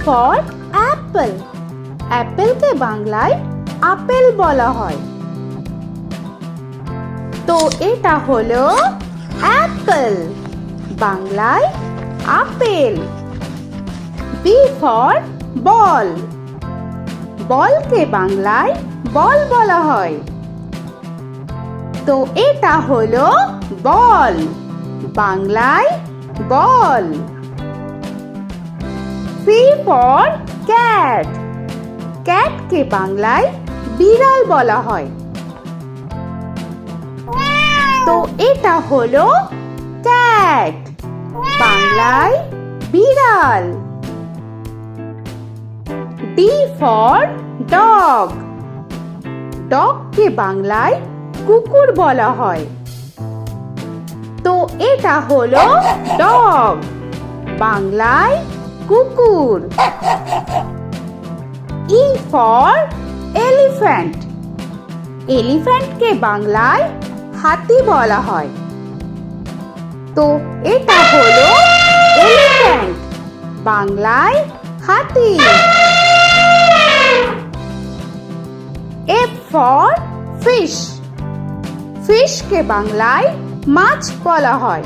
For Apple. অ্যাপেলকে বাংলায় apple বলা হয়। তো এটা হলো অ্যাপল, বাংলায় আপেল। B for ball. বলকে বাংলায় বল বলা হয়। তো এটা হলো বল, বাংলায় বল। C for cat. ক্যাটকে বাংলায় বিড়াল বলা হয়। তো এটা হলো ক্যাট, বাংলায় বিড়াল। D for dog. ডগকে বাংলায় কুকুর বলা হয়। তো এটা হলো ডগ, বাংলায় কুকুর। E for elephant. এলিফ্যান্টকে বাংলায় হাতি বলা হয়। তো এটা হলো এলিফ্যান্ট, বাংলায় হাতি। F for fish. ফিশকে বাংলায় মাছ বলা হয়।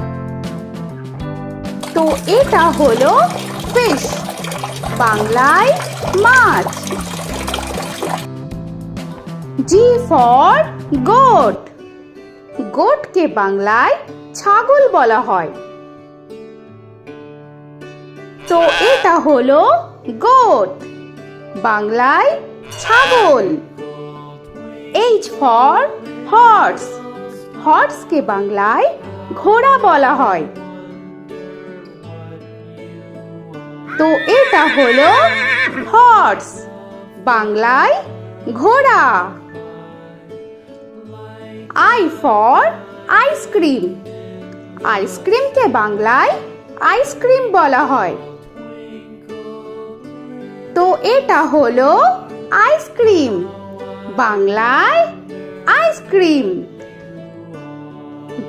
তো এটা হলো ফিশ, বাংলায় মাছ। G for goat. গোটকে বাংলায় ছাগল বলা হয়। তো এটা হলো গোট, বাংলায় ছাগল। H for horse. হর্সকে বাংলায় ঘোড়া বলা হয়। তো এটা হলো হর্স, বাংলায় ঘোড়া। I for ice cream. আইসক্রিমকে বাংলায় আইসক্রিম বলা হয়। তো এটা হলো আইসক্রিম, বাংলায় আইসক্রিম।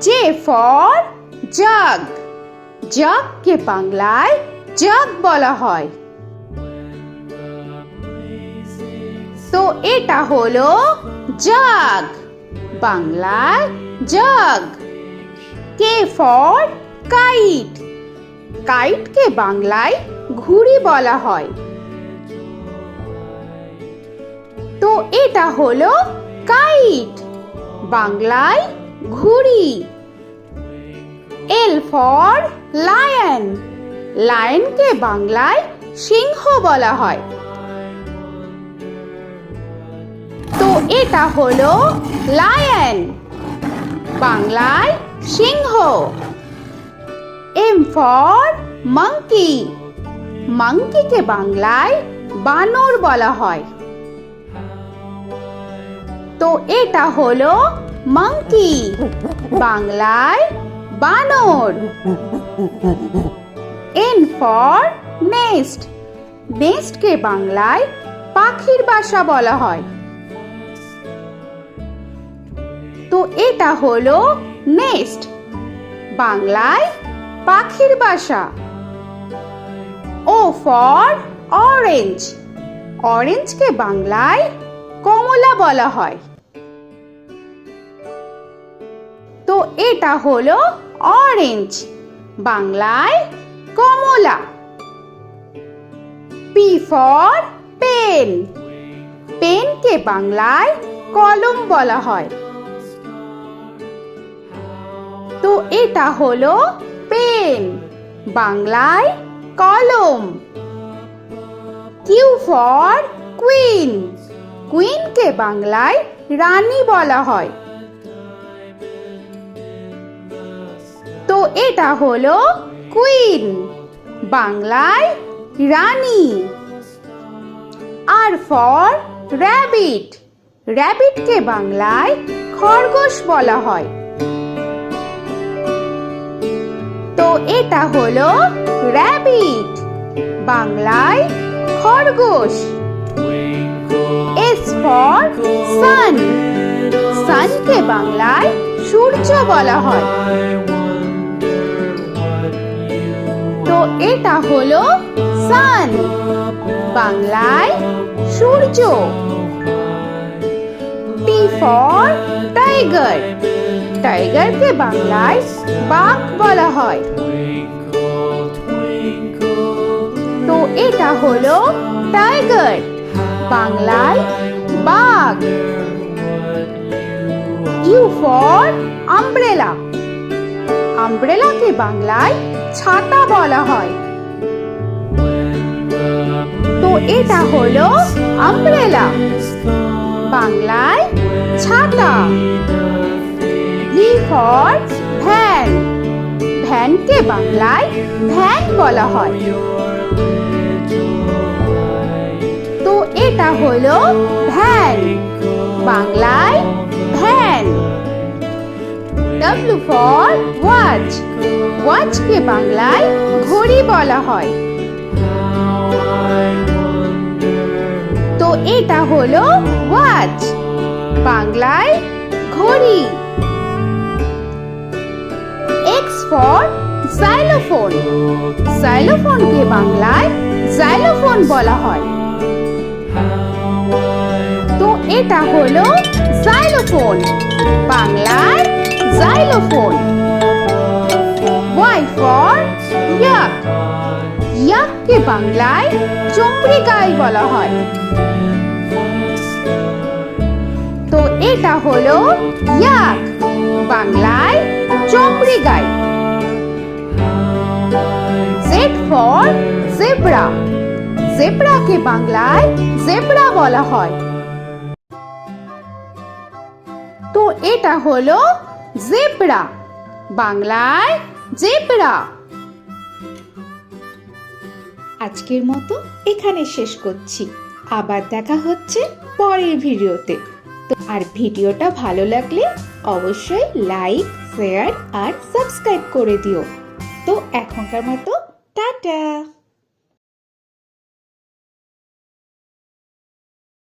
J for jug. জাগকে বাংলায় জাগ বলা হয়। তো এটা হলো জাগ, বাংলায় জাগ। K for kite. কাইটকে বাংলায় ঘুড়ি বলা হয়। তো এটা হলো কাইট, বাংলায় ঘুড়ি। L for lion. লায়নকে বাংলায় সিংহ বলা হয়। তো এটা হলো লায়ন, বাংলায় সিংহ। M for monkey. মাঙ্কিকে বাংলায় বানর বলা হয়। তো এটা হলো মাঙ্কি, বাংলায় বানর। N for nest. নেস্টকে বাংলায় পাখির বাসা বলা হয়। তো এটা হলো নেস্ট, বাংলায় পাখির বাসা। O for orange. অরেঞ্জকে বাংলায় কমলা বলা হয়। তো এটা হলো অরেঞ্জ, বাংলায় কমলা। P for pen. পেনকে বাংলায় কলম বলা হয়। তো এটা হলো পেন, বাংলায় কলম। Q for queen. কুইনকে বাংলায় রানী বলা হয়। তো এটা হলো কুইন, বাংলায় রানী। আর ফর র‍্যাবিট। র‍্যাবিটকে বাংলায় খরগোশ বলা হয়। তো এটা হলো র‍্যাবিট, বাংলায় খরগোশ। S for sun. সানকে বাংলায় সূর্য বলা হয়। তো এটা হলো সান, বাংলায় সূর্য। টি ফর টাইগার, টাইগারকে বাংলায় বাঘ বলা হয়। তো এটা হলো টাইগার, বাংলায় বাঘ। ইউ ফর আমব্রেলা, আমব্রেলাকে বাংলায় ছাতা বলা হয়। তো এটা হলো আমব্রেলা, বাংলায় ছাতা। ভি ফর ভ্যান, ভ্যানকে বাংলায় ভ্যান বলা হয়। তো এটা হলো ভ্যান, বাংলায় ভ্যান। ডব্লিউ ফর ওয়াচ, ওয়াচকে বাংলায় ঘড়ি বলা হয়। তো এটা হলো ওয়াচ, বাংলায় ঘড়ি। এক্স ফর জাইলোফোন, জাইলোফোনকে বাংলায় জাইলোফোন বলা হয়। তো এটা হলো জাইলোফোন, বাংলায় জাইলোফোন। ওয়াই ফর ইয়াক, ইয়াককে বাংলায় চমড়ি গাই বলা হয়। তো এটা হলো ইয়াক, বাংলায় চমড়ি গাই। জেড ফর জেব্রা, জেব্রাকে বাংলায় জেব্রা বলা হয়। তো এটা হলো জেব্রা, বাংলায় জেব্রা। আজকের মতো এখানে শেষ করছি, আবার দেখা হচ্ছে পরের ভিডিওতে। তো আর ভিডিওটা ভালো লাগলে অবশ্যই লাইক, শেয়ার আর সাবস্ক্রাইব করে দিও। তো এখনকার মতো টাটা।